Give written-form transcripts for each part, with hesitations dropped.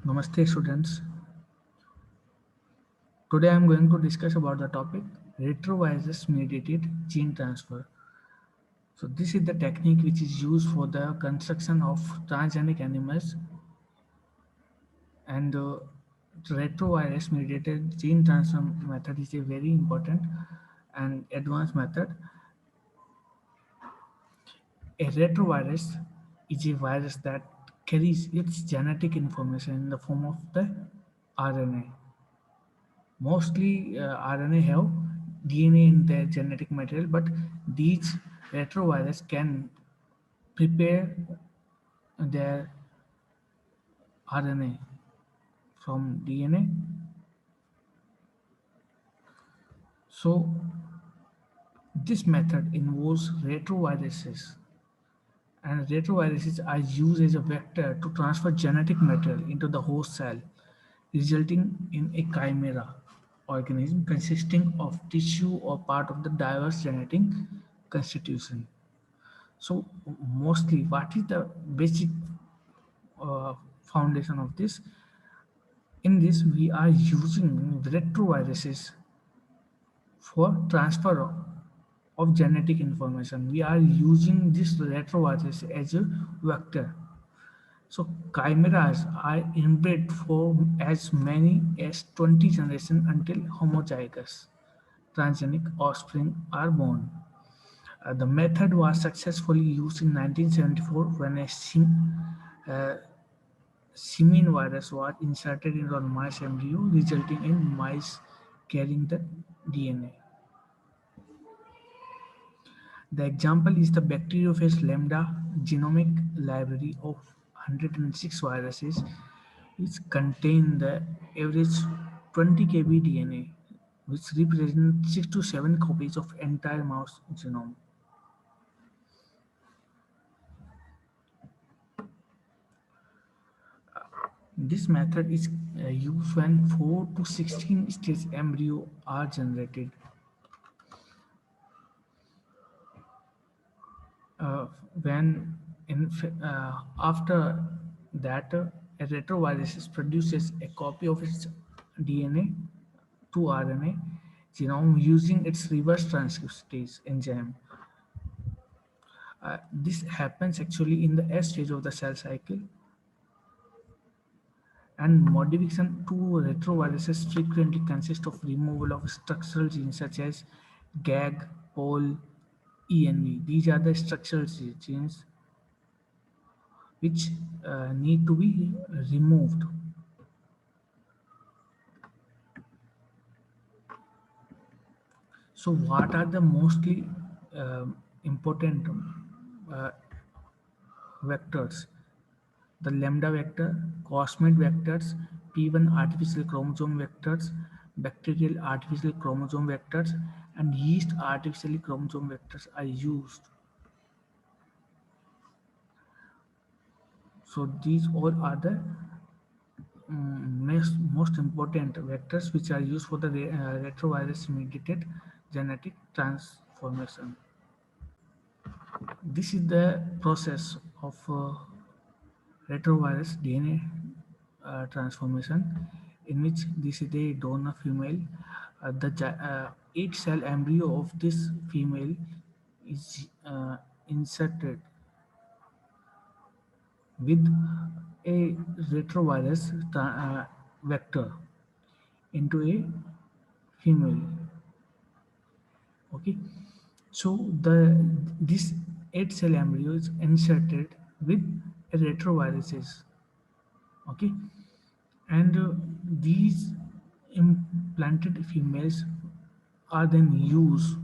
Namaste students. Today I am going to discuss about the topic retrovirus mediated gene transfer. So this is the technique which is used for the construction of transgenic animals and retrovirus mediated gene transfer method is a very important and advanced method. A retrovirus is a virus that carries its genetic information in the form of the RNA. Mostly RNA have DNA in their genetic material, but these retrovirus can prepare their RNA from DNA. So this method involves retroviruses, and retroviruses are used as a vector to transfer genetic material into the host cell, resulting in a chimera organism consisting of tissue or part of the diverse genetic constitution. So mostly, what is the basic uh, foundation of this? In this, we are using retroviruses for transfer of genetic information. We are using this retrovirus as a vector. So chimeras are inbred for as many as 20 generations until homozygous transgenic offspring are born. The method was successfully used in 1974 when a uh, simian virus was inserted into a mice embryo, resulting in mice carrying the DNA. The example is the bacteriophage lambda genomic library of 106 viruses, which contain the average 20 kb DNA, which represents 6 to 7 copies of entire mouse genome. This method is used when 4 to 16 stage embryo are generated. Uh, when after that a retrovirus produces a copy of its DNA to RNA genome using its reverse transcriptase enzyme. This happens actually in the S stage of the cell cycle, and modification to retroviruses frequently consist of removal of structural genes such as GAG, POL, ENV. These are the structural genes which need to be removed. So, what are the mostly important uh, vectors? The lambda vector, cosmate vectors, P1 artificial chromosome vectors, bacterial artificial chromosome vectors, and yeast artificial chromosome vectors are used. So these all are the most important vectors which are used for the retrovirus mediated genetic transformation. This is the process of retrovirus DNA transformation, in which this is a donor female. The 8-cell embryo of this female is inserted with a retrovirus vector into a female. Okay, so the this 8-cell embryo is inserted with a retroviruses. Okay, and these implanted females are then used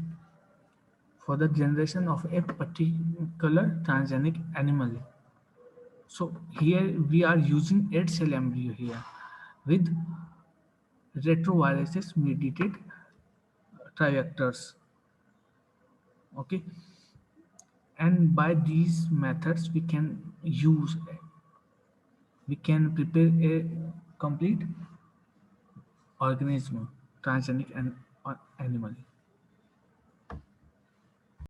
for the generation of a particular transgenic animal. So here we are using 8-cell embryo here with retroviruses mediated trajectories. Okay, and by these methods we can prepare a complete organism, transgenic and animal.